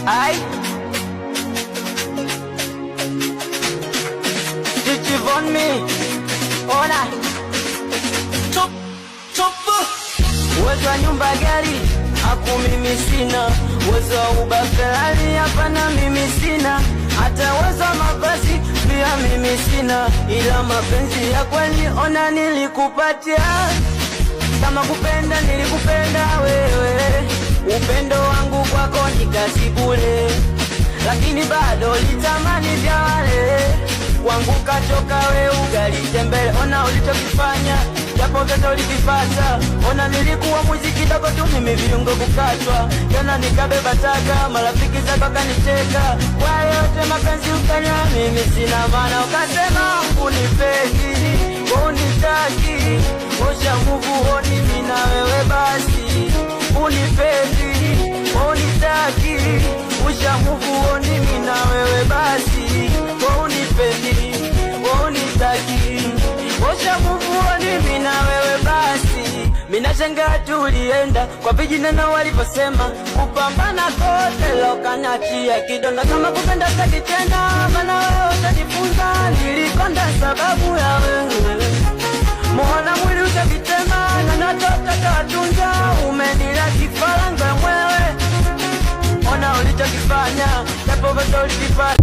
Ai Chichi von me Ona Top uwezo wa nyumba gari haku mimi sina, uwezo wa uba Ferrari hapana mimi sina, hata uwezo wa mavazi pia mimi sina, ila mapenzi ya kweli ona nilikupatia. Kama kupenda nilikupenda wewe, upendo wangu kwako ni kazi bure, lakini bado litamani vya wale wangu kachoka we ugali tembele. Ona ulichokifanya japo vyote ulivipata, ona nilikuwa mwizi kidogo tu mimi viungo kukatwa, jana nikabeba taka marafiki zako kaniteka, kwa yote mapenzi ukanya mimi sina maana, ukasema unipendi unitaki osha move on mimi na wewe basi, unipendi unitaki osha move on mimi na wewe basi, unipendi unitaki osha move on mimi na wewe basi. Mina shanga tulienda kwa vijana na waliposema kupambana kote lokanatia kidonda, kama kupenda saki tena maana wewe utajifunza, nilikonda sababu ya wewe, muona mwili utakitema na natota katunza, umenila kifaranga mwewe, ona ulichokifanya japo bado ulivipata.